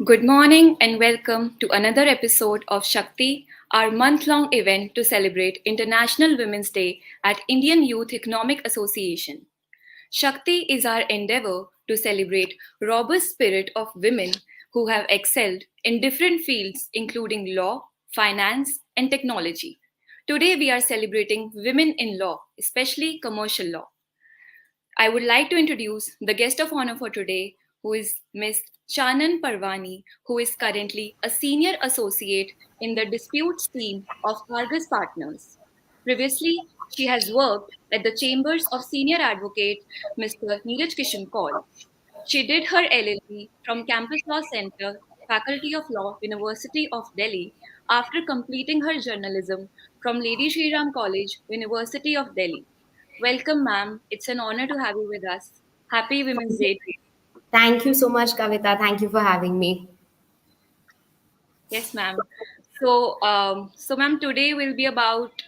Good morning and welcome to another episode of Shakti, our month long event to celebrate International Women's Day at Indian Youth Economic Association. Shakti is our endeavor to celebrate robust spirit of women who have excelled in different fields including law, finance and technology. Today we are celebrating women in law, especially commercial law. I would like to introduce the guest of honor for today, who is Ms. Chanan Parvani, who is currently a senior associate in the disputes team of Argus Partners. Previously, she has worked at the chambers of senior advocate Mr. Neeraj Kishan Kaul. She did her LLB from Campus Law Center, Faculty of Law, University of Delhi, after completing her journalism from Lady Shri Ram College, University of Delhi. Welcome, ma'am. It's an honor to have you with us. Happy Women's Day. Thank you so much, Kavita. Thank you for having me. Yes, ma'am. So, ma'am, today will be about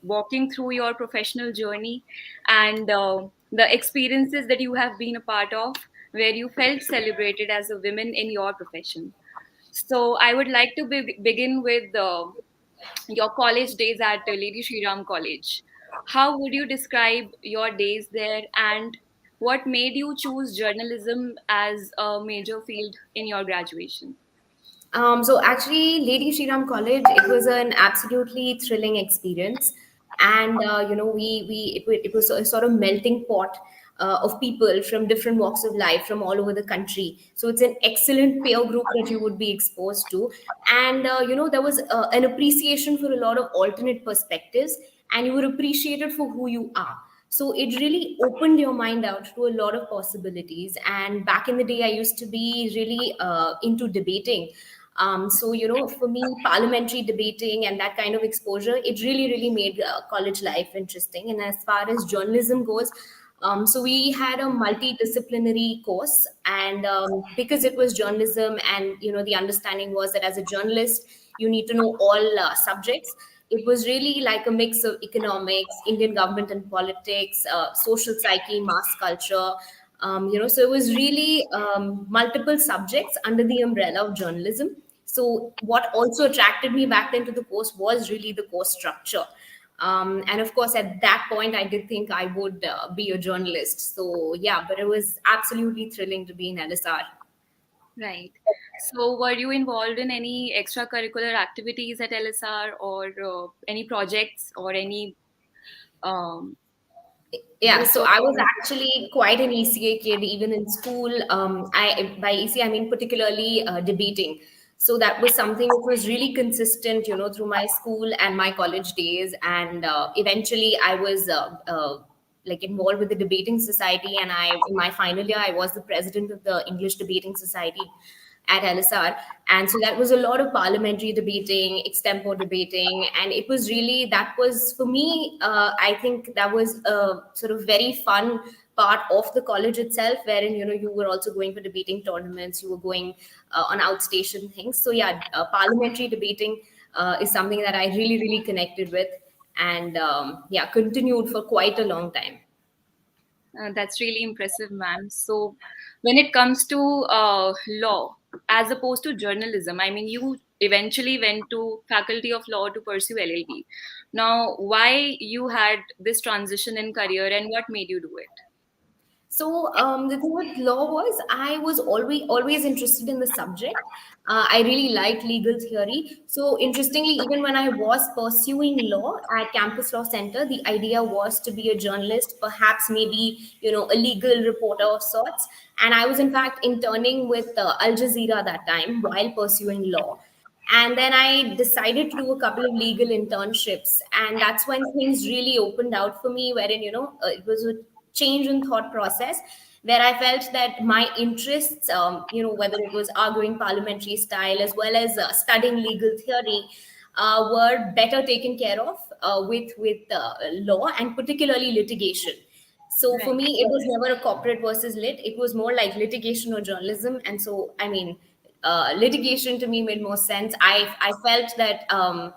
walking through your professional journey and the experiences that you have been a part of, where you felt celebrated as a woman in your profession. So, I would like to begin with your college days at Lady Shri Ram College. How would you describe your days there, and what made you choose journalism as a major field in your graduation? So actually, Lady Shriram College, it was an absolutely thrilling experience, and it was a sort of melting pot of people from different walks of life from all over the country. So it's an excellent peer group that you would be exposed to, and there was an appreciation for a lot of alternate perspectives, and you were appreciated for who you are. So it really opened your mind out to a lot of possibilities. And back in the day, I used to be really into debating. For me, parliamentary debating and that kind of exposure, it really, really made college life interesting. And as far as journalism goes, so we had a multidisciplinary course, and because it was journalism, and the understanding was that as a journalist, you need to know all subjects. It was really like a mix of economics, Indian government and politics, social psyche, mass culture. So it was really multiple subjects under the umbrella of journalism. So what also attracted me back then to the course was really the course structure. And of course, at that point, I did think I would be a journalist. So yeah, but it was absolutely thrilling to be in LSR. Right. So, were you involved in any extracurricular activities at LSR, or any projects or any um, Yeah, groups so of? I was actually quite an ECA kid even in school. I by ECA I mean particularly debating. So that was something which was really consistent, through my school and my college days. And eventually, I was like involved with the debating society. And in my final year, I was the president of the English Debating Society at LSR. And so that was a lot of parliamentary debating, extempore debating. And it was really, that was for me, I think that was a sort of very fun part of the college itself, wherein, you were also going for debating tournaments, you were going on outstation things. So yeah, parliamentary debating is something that I really, really connected with. And yeah, continued for quite a long time. That's really impressive, ma'am. So, when it comes to law, as opposed to journalism, I mean, you eventually went to Faculty of Law to pursue LLB. Now, why you had this transition in career, and what made you do it? So the thing with law was I was always interested in the subject. I really liked legal theory. So interestingly, even when I was pursuing law at Campus Law Center, the idea was to be a journalist, perhaps maybe a legal reporter of sorts. And I was in fact interning with Al Jazeera that time while pursuing law. And then I decided to do a couple of legal internships, and that's when things really opened out for me, wherein it was a change in thought process, where I felt that my interests, whether it was arguing parliamentary style as well as studying legal theory, were better taken care of with law, and particularly litigation. So for Right. me, it was never a corporate versus lit. It was more like litigation or journalism. And so, I mean, litigation to me made more sense. I felt that, or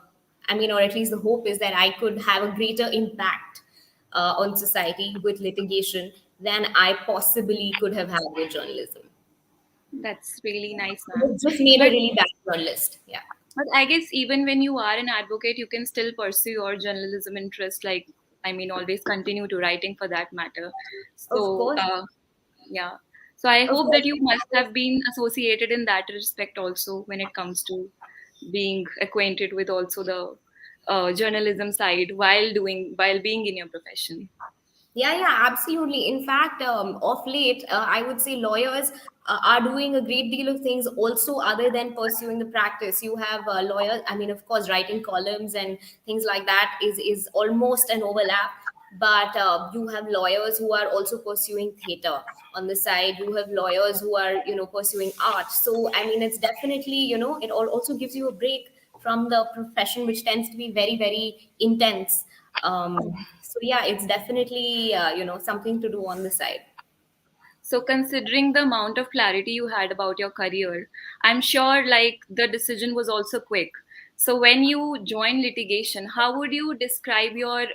at least the hope is that I could have a greater impact on society with litigation than I possibly could have had with journalism. That's really nice, ma'am. It just made a But really bad journalist. Yeah. I guess even when you are an advocate, you can still pursue your journalism interest. Like, I mean, always continue to writing for that matter. Of So, course. yeah. So I Of hope course. that you must have been associated in that respect also when it comes to being acquainted with also the journalism side while being in your profession. Yeah, yeah, absolutely. In fact, of late, I would say lawyers are doing a great deal of things also other than pursuing the practice. You have lawyers, I mean, of course, writing columns and things like that is almost an overlap. But you have lawyers who are also pursuing theater on the side. You have lawyers who are, pursuing art. So, I mean, it's definitely, it also gives you a break from the profession, which tends to be very, very intense. So yeah, it's definitely something to do on the side. So, considering the amount of clarity you had about your career, I'm sure like the decision was also quick. So, when you joined litigation, how would you describe your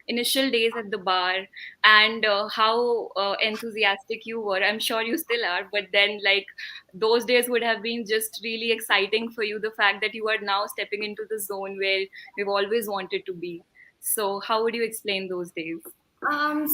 initial days at the bar and how enthusiastic you were? I'm sure you still are, but then like those days would have been just really exciting for you. The fact that you are now stepping into the zone where you've always wanted to be. So, how would you explain those days?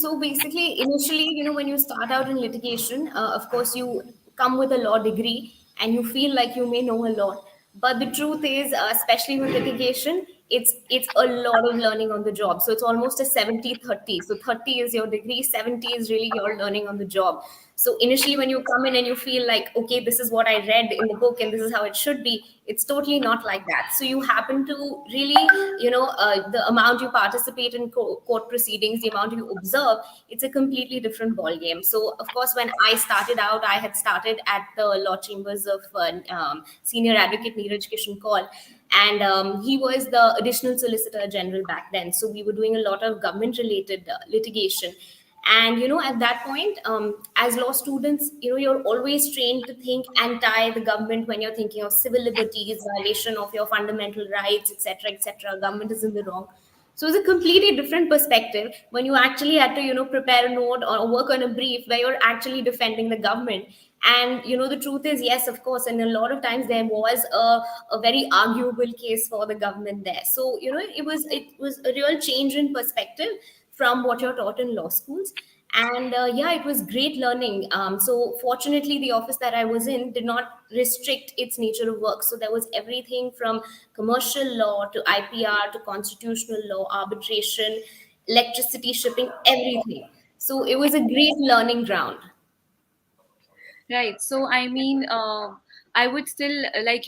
So basically, initially, when you start out in litigation, of course, you come with a law degree and you feel like you may know a lot. But the truth is, especially with litigation, it's a lot of learning on the job. So it's almost a 70-30. So 30 is your degree, 70 is really your learning on the job. So initially, when you come in and you feel like, okay, this is what I read in the book and this is how it should be, it's totally not like that. So you happen to really, the amount you participate in court proceedings, the amount you observe, it's a completely different ball game. So of course, when I started out, I had started at the law chambers of senior advocate Neeraj Kishan Kaul, and he was the additional solicitor general back then. So we were doing a lot of government related litigation. And at that point, as law students, you're always trained to think anti the government when you're thinking of civil liberties, violation of your fundamental rights, etc., etc. Government is in the wrong. So it's a completely different perspective when you actually had to, prepare a note or work on a brief where you're actually defending the government. And the truth is, yes, of course, and a lot of times there was a very arguable case for the government there. So it was a real change in perspective from what you're taught in law schools. And yeah, it was great learning. So fortunately, the office that I was in did not restrict its nature of work. So there was everything from commercial law to IPR to constitutional law, arbitration, electricity, shipping, everything. So it was a great learning ground. Right. So I mean, I would still like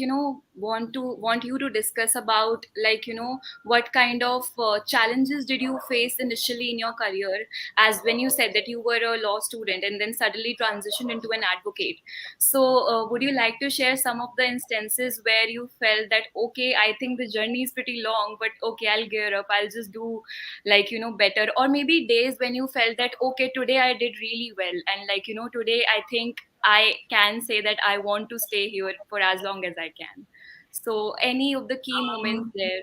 want you to discuss about like what kind of challenges did you face initially in your career, as when you said that you were a law student and then suddenly transitioned into an advocate. So would you like to share some of the instances where you felt that okay, I think the journey is pretty long, but okay, I'll gear up, I'll just do like better, or maybe days when you felt that okay, today I did really well, and like today I think I can say that I want to stay here for as long as I can. So, any of the key moments Um, there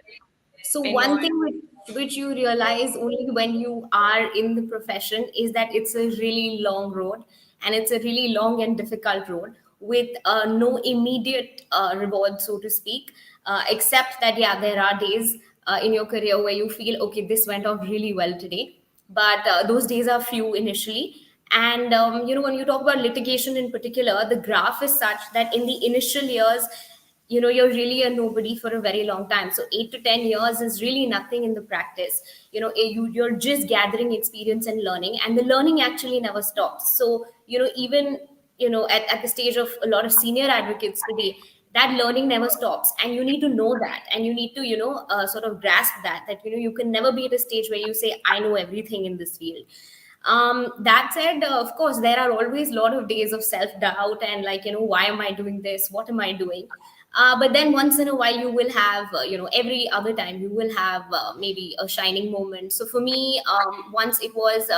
So in your. one thing which you realize only when you are in the profession is that it's a really long road, and it's a really long and difficult road with no immediate reward, so to speak, except that, yeah, there are days in your career where you feel, okay, this went off really well today. But those days are few initially. And, when you talk about litigation in particular, the graph is such that in the initial years, you're really a nobody for a very long time. So 8 to 10 years is really nothing in the practice. You're just gathering experience and learning, and the learning actually never stops. So even at the stage of a lot of senior advocates today, that learning never stops, and you need to know that, and you need to sort of grasp that you can never be at a stage where you say, I know everything in this field. That said, of course, there are always a lot of days of self doubt and, like, why am I doing this? What am I doing? But then once in a while, you will have, every other time, you will have maybe a shining moment. So for me, once it was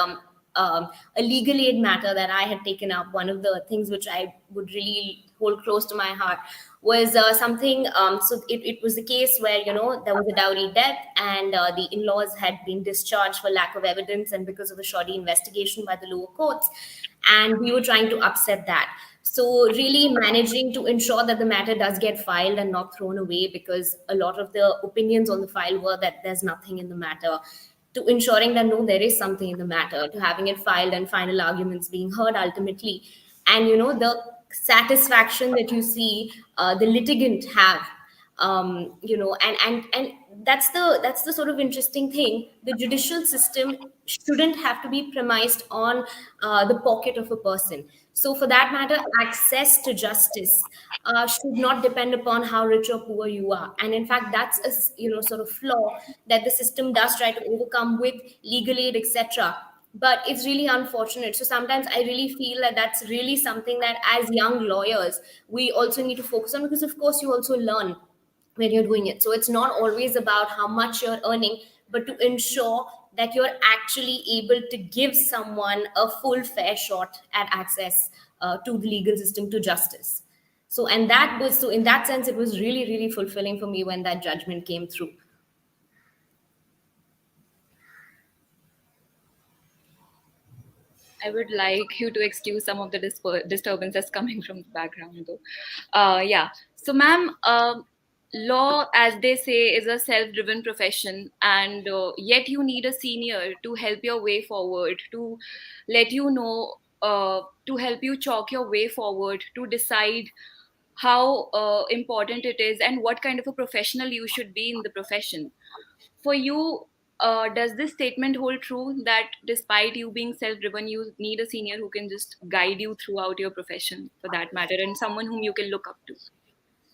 a legal aid matter that I had taken up, one of the things which I would really hold close to my heart was something. So it was the case where, there was a dowry death, and the in-laws had been discharged for lack of evidence and because of a shoddy investigation by the lower courts, and we were trying to upset that. So really managing to ensure that the matter does get filed and not thrown away, because a lot of the opinions on the file were that there's nothing in the matter, to ensuring that no, there is something in the matter, to having it filed and final arguments being heard ultimately. And the satisfaction that you see the litigant have, and that's the sort of interesting thing. The judicial system shouldn't have to be premised on the pocket of a person. So for that matter, access to justice should not depend upon how rich or poor you are. And in fact, that's a sort of flaw that the system does try to overcome with legal aid, etc. But it's really unfortunate. So sometimes I really feel that that's really something that as young lawyers we also need to focus on, because of course you also learn when you're doing it. So it's not always about how much you're earning, but to ensure that you're actually able to give someone a full fair shot at access to the legal system, to justice. So, and that was, so in that sense, it was really, really fulfilling for me when that judgment came through. I would like you to excuse some of the disturbances coming from the background, though. Yeah. So, ma'am, law, as they say, is a self-driven profession, and yet you need a senior to help your way forward, to let you know, to help you chalk your way forward, to decide how important it is and what kind of a professional you should be in the profession. For you, does this statement hold true that despite you being self driven, you need a senior who can just guide you throughout your profession for that matter, and someone whom you can look up to?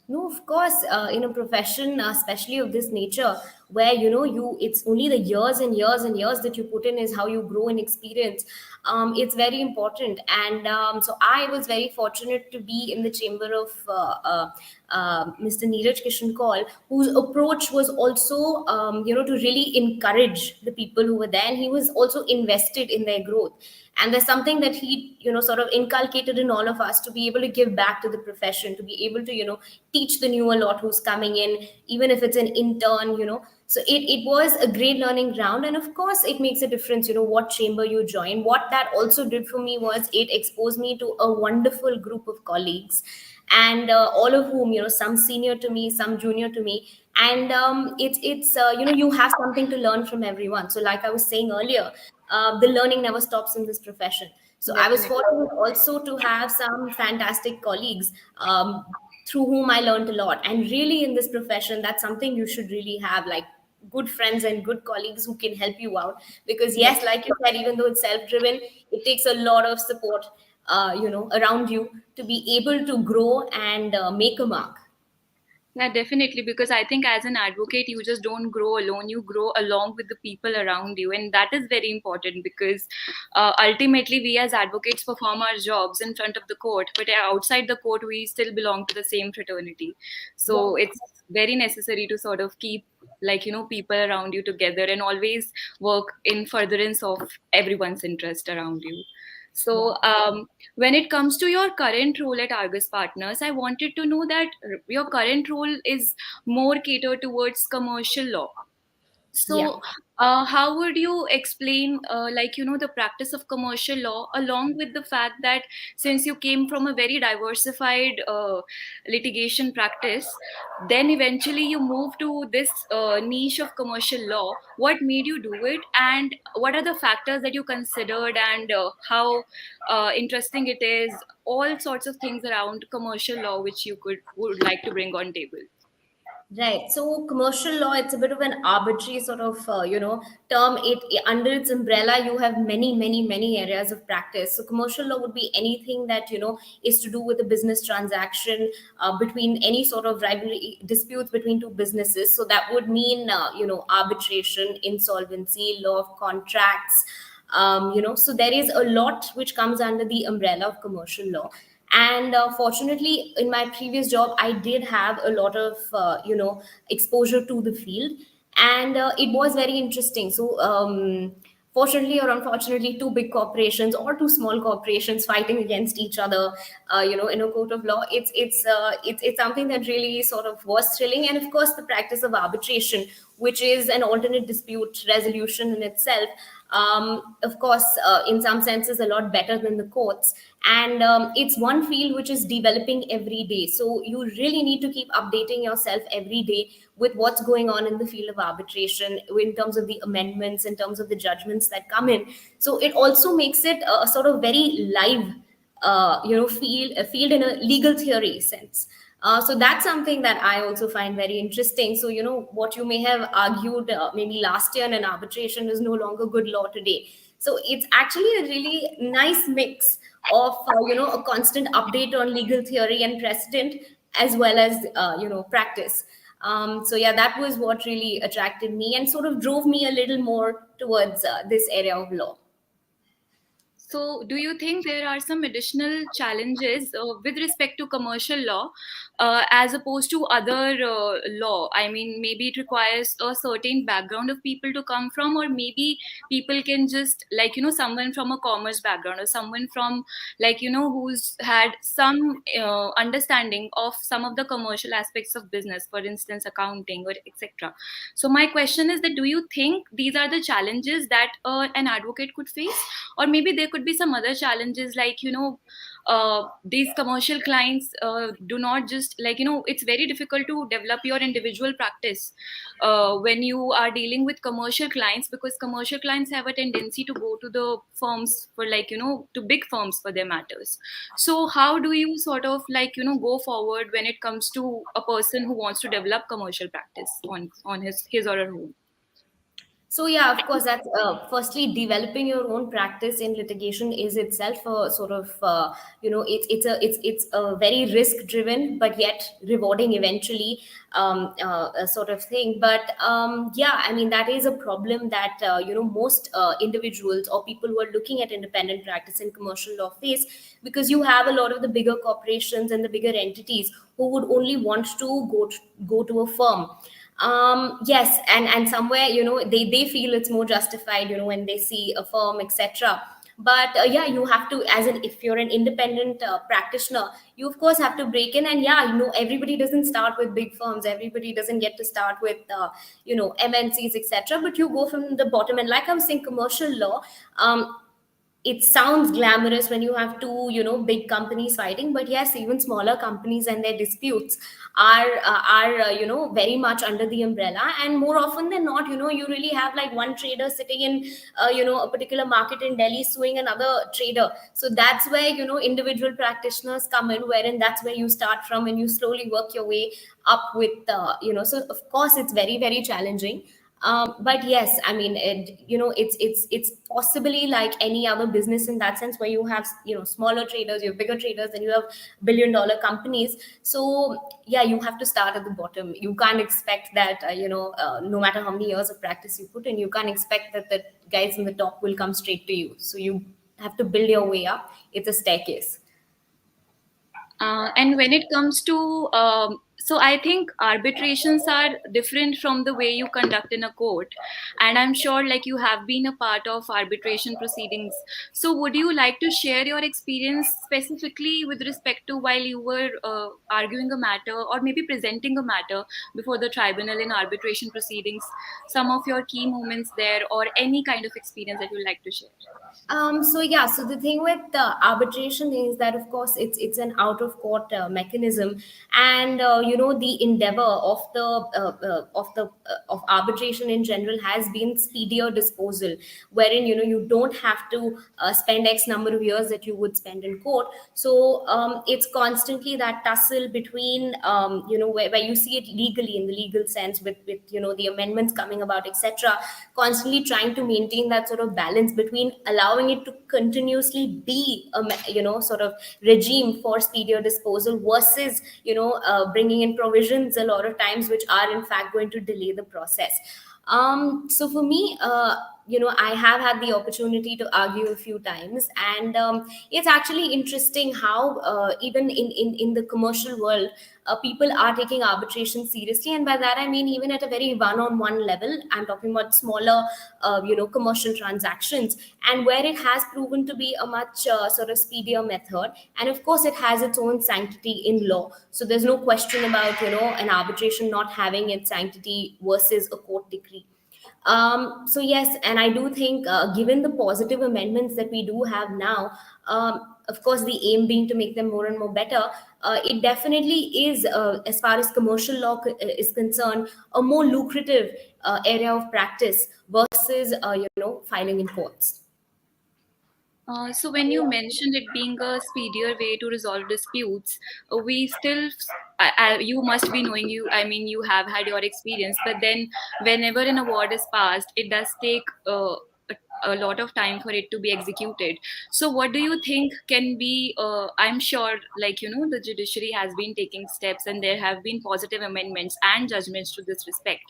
No, of course, in a profession, especially of this nature, where it's only the years and years and years that you put in is how you grow in experience. It's very important, and so I was very fortunate to be in the chamber of Mr. Neeraj Kishan Kaul, whose approach was also, to really encourage the people who were there, and he was also invested in their growth. And there's something that he sort of inculcated in all of us, to be able to give back to the profession, to be able to teach the newer lot who's coming in, even if it's an intern. So it was a great learning ground. And of course it makes a difference what chamber you join. What that also did for me was it exposed me to a wonderful group of colleagues, and all of whom, some senior to me, some junior to me. And it's you have something to learn from everyone. So like I was saying earlier, the learning never stops in this profession. So I was Definitely. fortunate also to have some fantastic colleagues, through whom I learned a lot. And really in this profession, that's something you should really have, like good friends and good colleagues who can help you out. Because yes, like you said, even though it's self-driven, it takes a lot of support, around you, to be able to grow and make a mark. Yeah, definitely. Because I think as an advocate, you just don't grow alone. You grow along with the people around you. And that is very important because ultimately, we as advocates perform our jobs in front of the court, but outside the court, we still belong to the same fraternity. So it's very necessary to sort of keep, like, people around you together and always work in furtherance of everyone's interest around you. So, when it comes to your current role at Argus Partners, I wanted to know that your current role is more catered towards commercial law. Yeah. So, how would you explain, the practice of commercial law, along with the fact that since you came from a very diversified litigation practice, then eventually you moved to this niche of commercial law? What made you do it, and what are the factors that you considered, and how interesting it is? All sorts of things around commercial law which you would like to bring on table. Right. So commercial law, it's a bit of an arbitrary sort of, term. Under its umbrella, you have many, many, many areas of practice. So commercial law would be anything that, is to do with a business transaction, between any sort of rivalry disputes between two businesses. So that would mean, arbitration, insolvency, law of contracts. So there is a lot which comes under the umbrella of commercial law. And fortunately, in my previous job, I did have a lot of exposure to the field, and it was very interesting. So fortunately or unfortunately, two big corporations or two small corporations fighting against each other, in a court of law. It's something that really sort of was thrilling. And of course, the practice of arbitration, which is an alternate dispute resolution in itself, of course, in some senses, a lot better than the courts. And it's one field which is developing every day. So you really need to keep updating yourself every day with what's going on in the field of arbitration, in terms of the amendments, in terms of the judgments that come in. So it also makes it a sort of very live, field in a legal theory sense. So that's something that I also find very interesting. So, what you may have argued maybe last year in an arbitration is no longer good law today. So it's actually a really nice mix of, a constant update on legal theory and precedent, as well as, practice. So yeah, that was what really attracted me and sort of drove me a little more towards this area of law. So, do you think there are some additional challenges with respect to commercial law as opposed to other law? I mean, maybe it requires a certain background of people to come from, or maybe people can just, like, someone from a commerce background or someone from, like, who's had some understanding of some of the commercial aspects of business, for instance, accounting or etc. So, my question is that do you think these are the challenges that an advocate could face? Or maybe there could be some other challenges, like these commercial clients do not just, like, it's very difficult to develop your individual practice when you are dealing with commercial clients, because commercial clients have a tendency to go to the firms for, like, to big firms for their matters. So how do you sort of, like, go forward when it comes to a person who wants to develop commercial practice on his or her own? So yeah, of course, that's firstly, developing your own practice in litigation is itself a sort of, it's a very risk driven but yet rewarding eventually, a sort of thing. But yeah, I mean, that is a problem that most individuals or people who are looking at independent practice in commercial law face, because you have a lot of the bigger corporations and the bigger entities who would only want to go to a firm. Yes, and somewhere, they feel it's more justified, when they see a firm, etc. But yeah, you have to, if you're an independent practitioner, you of course have to break in. And yeah, everybody doesn't start with big firms, everybody doesn't get to start with MNCs, etc. But you go from the bottom. And like I was saying, commercial law, it sounds glamorous when you have two, big companies fighting. But yes, even smaller companies and their disputes are very much under the umbrella. And more often than not, you really have like one trader sitting in a particular market in Delhi suing another trader. So that's where, individual practitioners come in, wherein that's where you start from, and you slowly work your way up with so of course it's very, very challenging. But yes, I mean, it's possibly like any other business in that sense, where you have, smaller traders, you have bigger traders, and you have billion-dollar companies. So yeah, you have to start at the bottom. You can't expect that, no matter how many years of practice you put in, you can't expect that the guys in the top will come straight to you. So you have to build your way up. It's a staircase. And when it comes to, so I think arbitrations are different from the way you conduct in a court. And I'm sure, like, you have been a part of arbitration proceedings. So would you like to share your experience specifically with respect to while you were arguing a matter, or maybe presenting a matter before the tribunal in arbitration proceedings, some of your key moments there, or any kind of experience that you'd like to share? So yeah, so the thing with arbitration is that, of course, it's an out of court mechanism. And the endeavor of arbitration in general has been speedier disposal, wherein you don't have to spend X number of years that you would spend in court. So it's constantly that tussle between where you see it legally, in the legal sense, with the amendments coming about, etc. Constantly trying to maintain that sort of balance between allowing it to continuously be a sort of regime for speedier disposal, versus bringing in provisions a lot of times which are in fact going to delay the process. So for me, I have had the opportunity to argue a few times, and it's actually interesting how even in the commercial world, people are taking arbitration seriously. And by that I mean even at a very one-on-one level. I'm talking about smaller commercial transactions, and where it has proven to be a much sort of speedier method. And of course it has its own sanctity in law, so there's no question about an arbitration not having its sanctity versus a court decree. So yes, and I do think, given the positive amendments that we do have now, of course, the aim being to make them more and more better, it definitely is, as far as commercial law is concerned, a more lucrative area of practice versus filing in courts. So when you mentioned it being a speedier way to resolve disputes, we still, you must be knowing, I mean, you have had your experience, but then whenever an award is passed, it does take a lot of time for it to be executed. So what do you think can be, I'm sure, like, the judiciary has been taking steps and there have been positive amendments and judgments to this respect.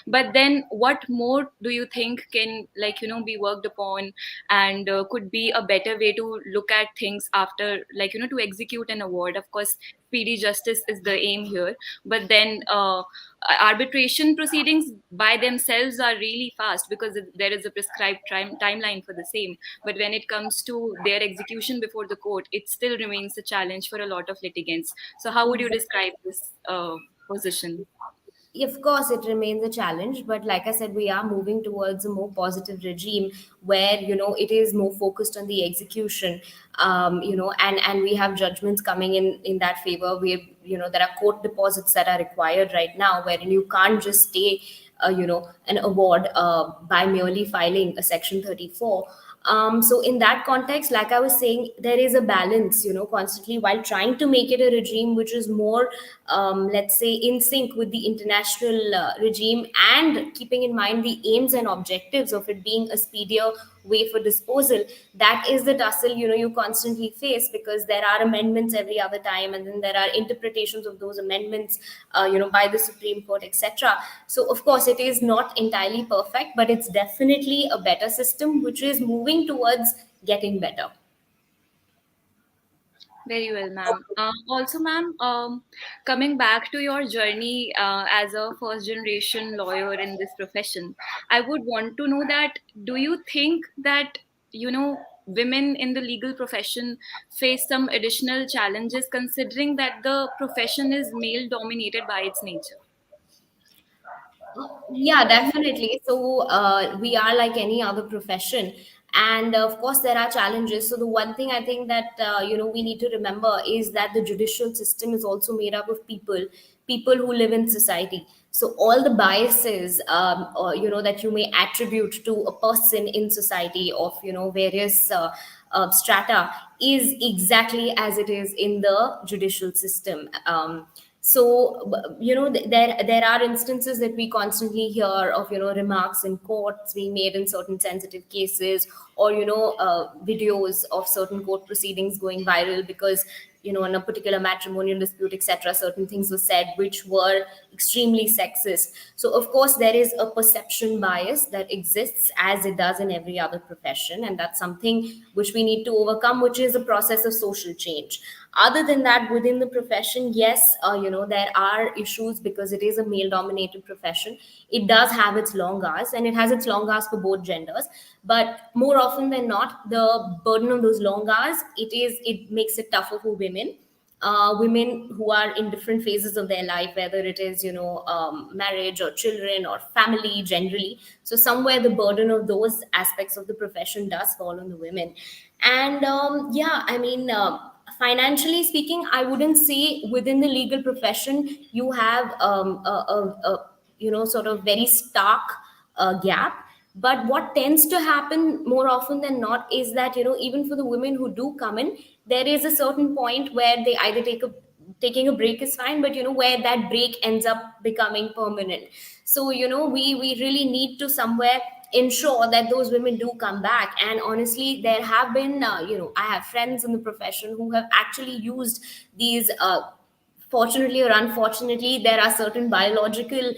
But then what more do you think can, like, be worked upon and could be a better way to look at things after, like, to execute an award? Of course, speedy justice is the aim here, but then arbitration proceedings by themselves are really fast because there is a prescribed timeline for the same. But when it comes to their execution before the court, it still remains a challenge for a lot of litigants. So how would you describe this position? Of course, it remains a challenge, but like I said, we are moving towards a more positive regime where it is more focused on the execution. And we have judgments coming in that favor. We have, there are court deposits that are required right now, wherein you can't just stay an award by merely filing a section 34. So in that context, like I was saying, there is a balance, constantly, while trying to make it a regime which is more, let's say, in sync with the international regime, and keeping in mind the aims and objectives of it being a speedier way for disposal. That is the tussle, you constantly face, because there are amendments every other time, and then there are interpretations of those amendments, by the Supreme Court, etc. So of course it is not entirely perfect, but it's definitely a better system which is moving towards getting better. Very well, ma'am. Also, ma'am, coming back to your journey as a first generation lawyer in this profession, I would want to know that, do you think that, women in the legal profession face some additional challenges considering that the profession is male dominated by its nature? Yeah, definitely. So we are like any other profession, and of course there are challenges. So the one thing I think that we need to remember is that the judicial system is also made up of people who live in society. So all the biases, or, that you may attribute to a person in society of various strata, is exactly as it is in the judicial system. There are instances that we constantly hear of remarks in courts being made in certain sensitive cases, or videos of certain court proceedings going viral because in a particular matrimonial dispute, etc., certain things were said which were extremely sexist. So of course there is a perception bias that exists, as it does in every other profession, and that's something which we need to overcome, which is a process of social change. Other than that, within the profession, yes, there are issues because it is a male dominated profession. It does have its long hours, and it has its long hours for both genders, but more often than not, the burden of those long hours, it makes it tougher for women. Women who are in different phases of their life, whether it is marriage or children or family generally. So somewhere the burden of those aspects of the profession does fall on the women. And yeah, I mean, financially speaking, I wouldn't say within the legal profession you have sort of very stark gap. But what tends to happen more often than not is that even for the women who do come in, there is a certain point where they either taking a break is fine, but where that break ends up becoming permanent. So we really need to somewhere ensure that those women do come back. And honestly, there have been I have friends in the profession who have actually used these fortunately or unfortunately, there are certain biological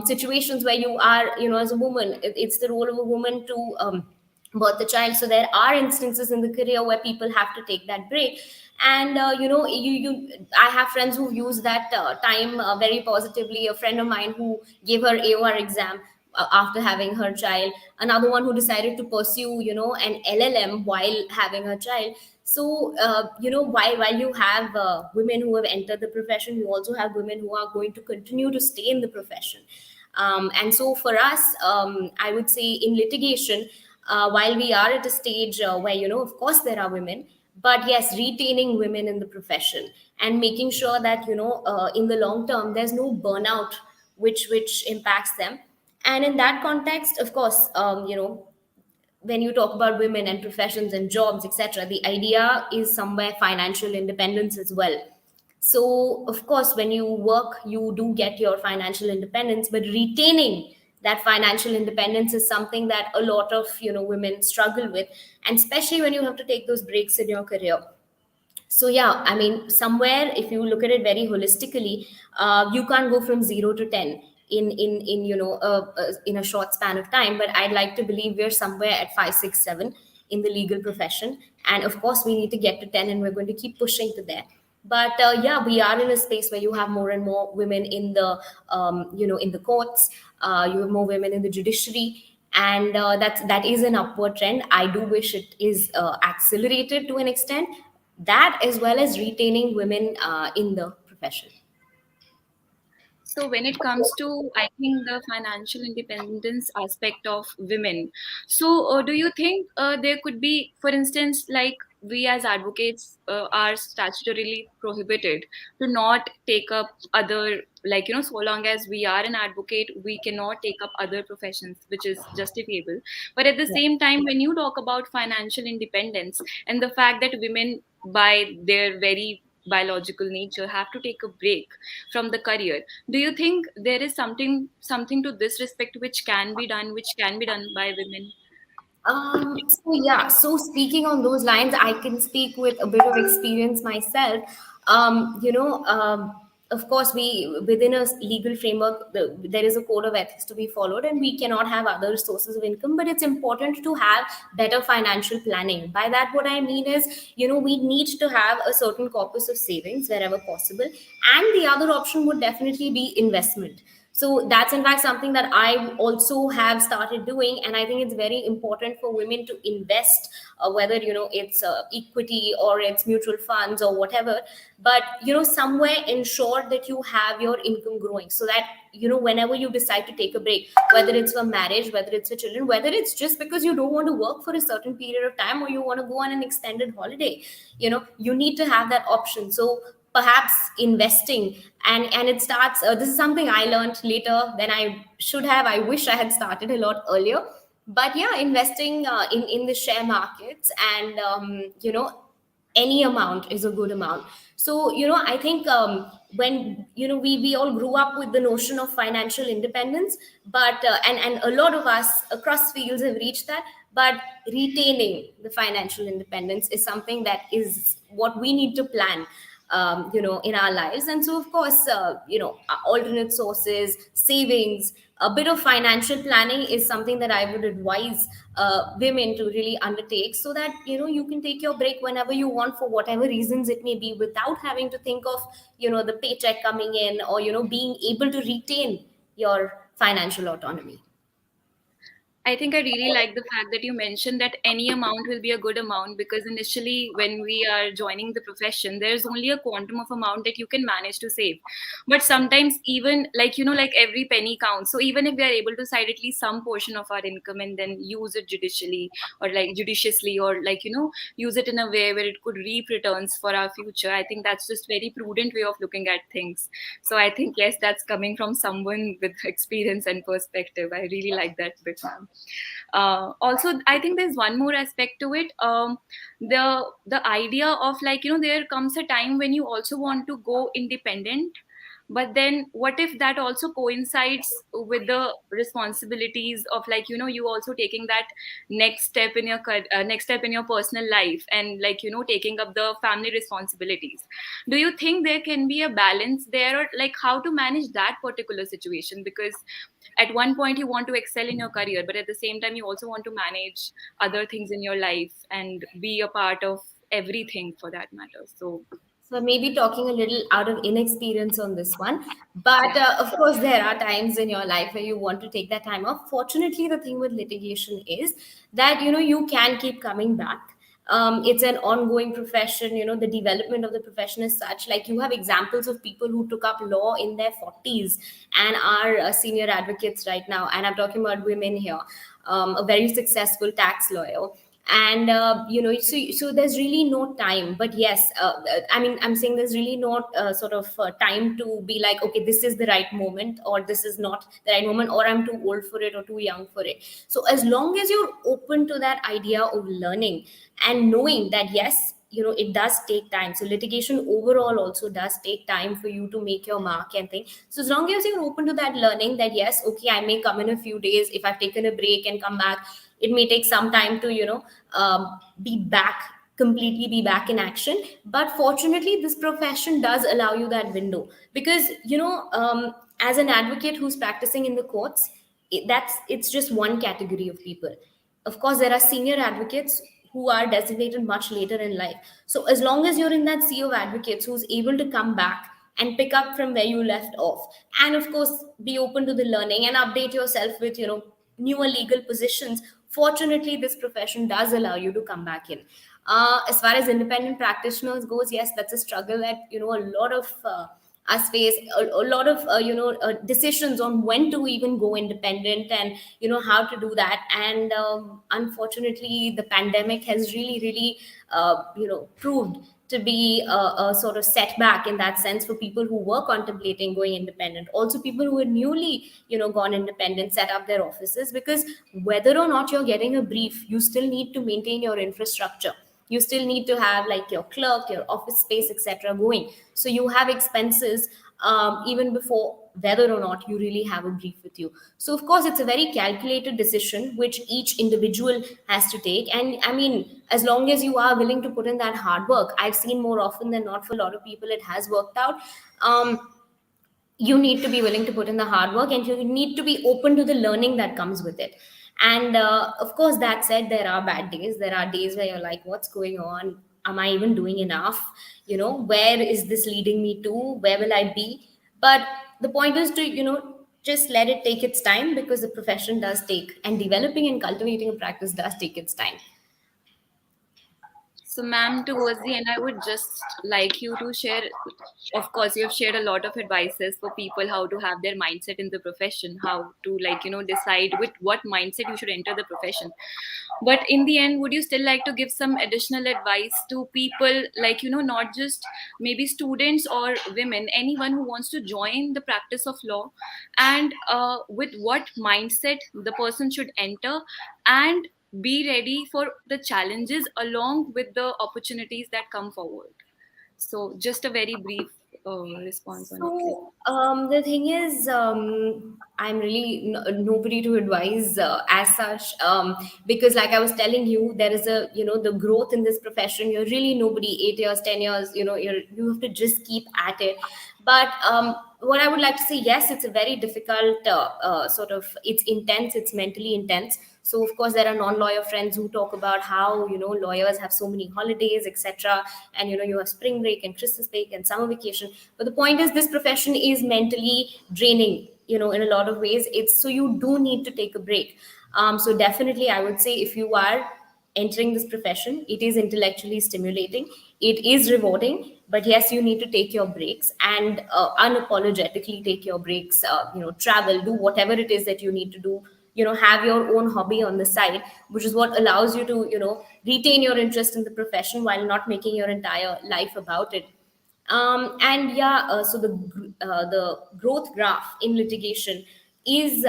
situations where you are, as a woman, it's the role of a woman to birth the child. So there are instances in the career where people have to take that break. And I have friends who use that time very positively. A friend of mine who gave her AOR exam after having her child, another one who decided to pursue, an LLM while having her child. So while you have women who have entered the profession, you also have women who are going to continue to stay in the profession. And so for us, I would say in litigation, while we are at a stage where, of course there are women, but yes, retaining women in the profession and making sure that, in the long term there's no burnout which impacts them. And in that context, of course, when you talk about women and professions and jobs, etc., the idea is somewhere financial independence as well. So of course, when you work, you do get your financial independence, but retaining that financial independence is something that a lot of, women struggle with, and especially when you have to take those breaks in your career. So yeah, I mean, somewhere if you look at it very holistically, you can't go from 0 to 10 in in a short span of time. But I'd like to believe we're somewhere at 5, 6, 7 in the legal profession, and of course we need to get to 10, and we're going to keep pushing to there. But yeah, we are in a space where you have more and more women in the in the courts. You have more women in the judiciary, and that is an upward trend. I do wish it is accelerated to an extent, that as well as retaining women in the profession. So when it comes to, I think, the financial independence aspect of women, so do you think there could be, for instance, like we as advocates are statutorily prohibited to not take up other, like, so long as we are an advocate, we cannot take up other professions, which is justifiable. But at the Yeah. same time, when you talk about financial independence and the fact that women, by their very biological nature, have to take a break from the career, do you think there is something to this respect which can be done by women? So yeah, so speaking on those lines, I can speak with a bit of experience myself. Of course, we within a legal framework, there is a code of ethics to be followed, and we cannot have other sources of income. But it's important to have better financial planning. By that, what I mean is, we need to have a certain corpus of savings wherever possible, and the other option would definitely be investment. So that's in fact something that I also have started doing, and I think it's very important for women to invest, whether it's equity or it's mutual funds or whatever. But somewhere ensure that you have your income growing, so that whenever you decide to take a break, whether it's for marriage, whether it's for children, whether it's just because you don't want to work for a certain period of time, or you want to go on an extended holiday, you need to have that option. So perhaps investing, and it starts, this is something I learned later than I should have. I wish I had started a lot earlier. But yeah, investing in the share markets, and any amount is a good amount. So I think, when we all grew up with the notion of financial independence, but and a lot of us across fields have reached that. But retaining the financial independence is something that is what we need to plan, in our lives. And so of course, alternate sources, savings, a bit of financial planning is something that I would advise women to really undertake, so that you can take your break whenever you want, for whatever reasons it may be, without having to think of the paycheck coming in, or being able to retain your financial autonomy. I think I really like the fact that you mentioned that any amount will be a good amount, because initially, when we are joining the profession, there's only a quantum of amount that you can manage to save. But sometimes, even like, like every penny counts. So even if we are able to side at least some portion of our income and then use it judicially, or like judiciously, or like, use it in a way where it could reap returns for our future, I think that's just very prudent way of looking at things. So I think, yes, that's coming from someone with experience and perspective. I really like that bit, ma'am. Also, I think there's one more aspect to it. The idea of, like, there comes a time when you also want to go independent, But then what if that also coincides with the responsibilities of, like, you also taking that next step in your next step in your personal life, and, like, taking up the family responsibilities? Do you think there can be a balance there, or like how to manage that particular situation? Because at one point you want to excel in your career, but at the same time you also want to manage other things in your life and be a part of everything for that matter. So So maybe talking a little out of inexperience on this one, but yeah. of course there are times in your life where you want to take that time off. Fortunately, the thing with litigation is that you can keep coming back. It's an ongoing profession. The development of the profession is such, like, you have examples of people who took up law in their 40s and are senior advocates right now, and I'm talking about women here. A very successful tax lawyer, and so there's really no time. But yes, I mean, I'm saying there's really not sort of time to be like, okay, this is the right moment, or this is not the right moment, or I'm too old for it or too young for it. So as long as you're open to that idea of learning and knowing that, yes, it does take time. So litigation overall also does take time for you to make your mark and thing. So as long as you're open to that learning, that yes, okay, I may come in a few days, if I've taken a break and come back, it may take some time to be back, completely be back in action. But fortunately, this profession does allow you that window, because as an advocate who's practicing in the courts, it's just one category of people. Of course, there are senior advocates who are designated much later in life. So as long as you're in that sea of advocates who's able to come back and pick up from where you left off, and of course be open to the learning and update yourself with newer legal positions, fortunately this profession does allow you to come back in. As far as independent practitioners goes, yes, that's a struggle that a lot of us face, a lot of decisions on when to even go independent, and how to do that. And unfortunately, the pandemic has really proved to be a sort of setback in that sense for people who were contemplating going independent. Also, people who had newly gone independent, set up their offices, because whether or not you're getting a brief, you still need to maintain your infrastructure. You still need to have, like, your clerk, your office space, etc., going. So you have expenses, even before whether or not you really have a brief with you. So of course it's a very calculated decision which each individual has to take. And I mean, as long as you are willing to put in that hard work, I've seen more often than not, for a lot of people it has worked out. You need to be willing to put in the hard work, and you need to be open to the learning that comes with it. And of course, that said, there are bad days. There are days where you're like, what's going on? Am I even doing enough? Where is this leading me to? Where will I be? But the point is to just let it take its time, because the profession does take, and developing and cultivating a practice does take its time. So, ma'am, towards the end, I would just like you to share. Of course, you have shared a lot of advices for people how to have their mindset in the profession, how to, like, decide with what mindset you should enter the profession. But in the end, would you still like to give some additional advice to people, like, not just maybe students or women, anyone who wants to join the practice of law, and with what mindset the person should enter, and be ready for the challenges along with the opportunities that come forward? So just a very brief response on it, please. So the thing is, I'm really nobody to advise as such, because, like I was telling you, there is a the growth in this profession. You're really nobody. 8 years, 10 years, you have to just keep at it. But what I would like to say, yes, it's a very difficult sort of. It's intense. It's mentally intense. So of course there are non-lawyer friends who talk about how lawyers have so many holidays, etc., and you have spring break and Christmas break and summer vacation. But the point is, this profession is mentally draining, in a lot of ways. It's so you do need to take a break. So definitely, I would say, if you are entering this profession, it is intellectually stimulating, it is rewarding, but yes, you need to take your breaks, and unapologetically take your breaks. Travel, do whatever it is that you need to do. Have your own hobby on the side, which is what allows you to retain your interest in the profession while not making your entire life about it. And yeah, so the growth graph in litigation is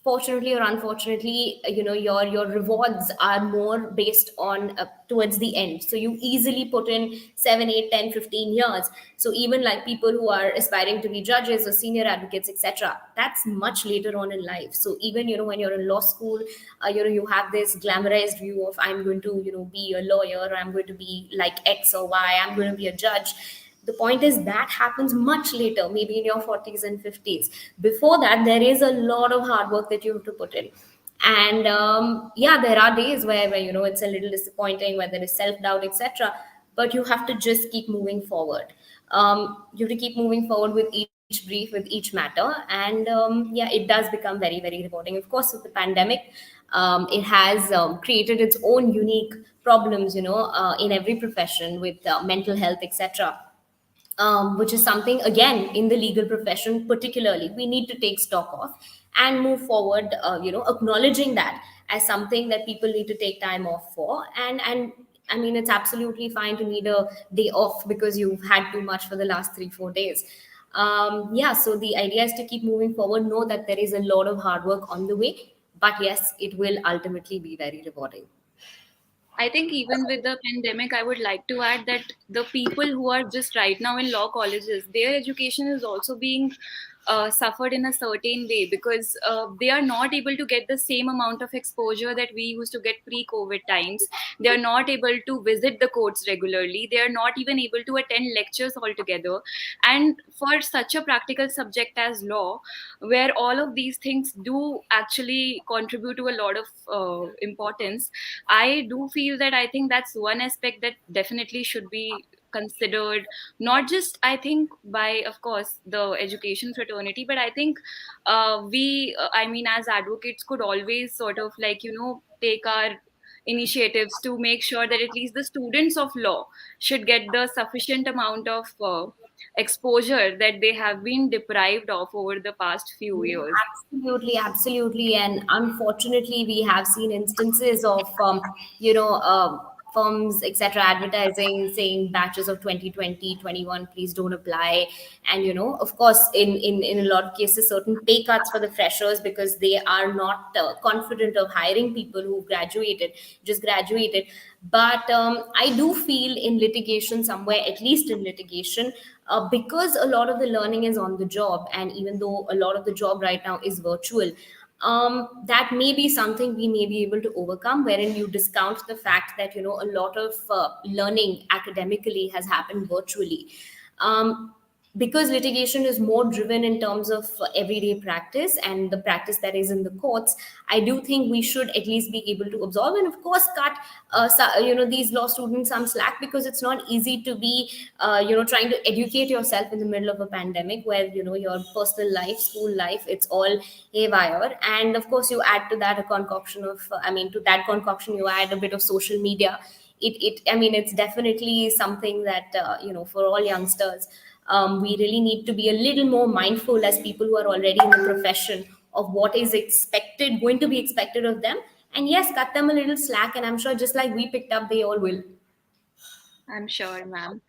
fortunately or unfortunately, your rewards are more based on towards the end. So you easily put in 7, 8, 10, 15 years. So even like people who are aspiring to be judges or senior advocates, etc., that's much later on in life. So even when you're in law school, you have this glamorized view of, I'm going to be a lawyer, or I'm going to be like X or Y, I'm going to be a judge. The point is that happens much later, maybe in your 40s and 50s. Before that, there is a lot of hard work that you have to put in. And yeah, there are days where it's a little disappointing, where there is self-doubt, etc., but you have to just keep moving forward. You have to keep moving forward with each brief, with each matter. And yeah, it does become very, very rewarding. Of course, with the pandemic, it has created its own unique problems, in every profession, with mental health, etc., which is something, again, in the legal profession particularly, we need to take stock of and move forward, acknowledging that as something that people need to take time off for. And I mean, it's absolutely fine to need a day off because you've had too much for the last 3 4 days. Yeah, so the idea is to keep moving forward, know that there is a lot of hard work on the way, but yes, it will ultimately be very rewarding. I think even with the pandemic, I would like to add that the people who are just right now in law colleges, their education is also being suffered in a certain way, because they are not able to get the same amount of exposure that we used to get pre-COVID times. They are not able to visit the courts regularly. They are not even able to attend lectures altogether. And for such a practical subject as law, where all of these things do actually contribute to a lot of importance, I do feel that I think that's one aspect that definitely should be considered, not just, I think, by, of course, the education fraternity, but I think I mean, as advocates, could always sort of like, take our initiatives to make sure that at least the students of law should get the sufficient amount of exposure that they have been deprived of over the past few years. Absolutely, absolutely. And unfortunately, we have seen instances of, firms, etc., advertising saying batches of 2020, 21, please don't apply. And, of course, in a lot of cases, certain pay cuts for the freshers because they are not confident of hiring people who just graduated. But I do feel in litigation somewhere, at least in litigation, because a lot of the learning is on the job, and even though a lot of the job right now is virtual, that may be something we may be able to overcome, wherein you discount the fact that a lot of learning academically has happened virtually. Because litigation is more driven in terms of everyday practice and the practice that is in the courts, I do think we should at least be able to absorb, and of course cut these law students some slack, because it's not easy to be trying to educate yourself in the middle of a pandemic, where your personal life, school life, it's all haywire. And of course, you add to that a concoction of to that concoction you add a bit of social media. I mean, it's definitely something that for all youngsters, we really need to be a little more mindful, as people who are already in the profession, of what is going to be expected of them. And yes, cut them a little slack, and I'm sure just like we picked up, they all will. I'm sure, ma'am.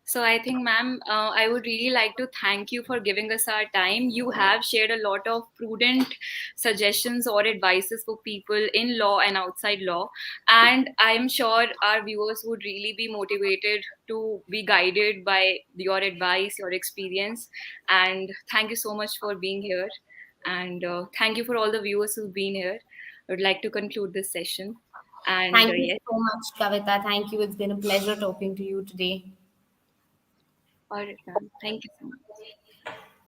So I think, ma'am, I would really like to thank you for giving us our time. You have shared a lot of prudent suggestions or advices for people in law and outside law. And I'm sure our viewers would really be motivated to be guided by your advice, your experience. And thank you so much for being here. And thank you for all the viewers who've been here. I would like to conclude this session. And Thank you yes, so much, Kavita. Thank you. It's been a pleasure talking to you today. all right, ma'am. Thank you so much.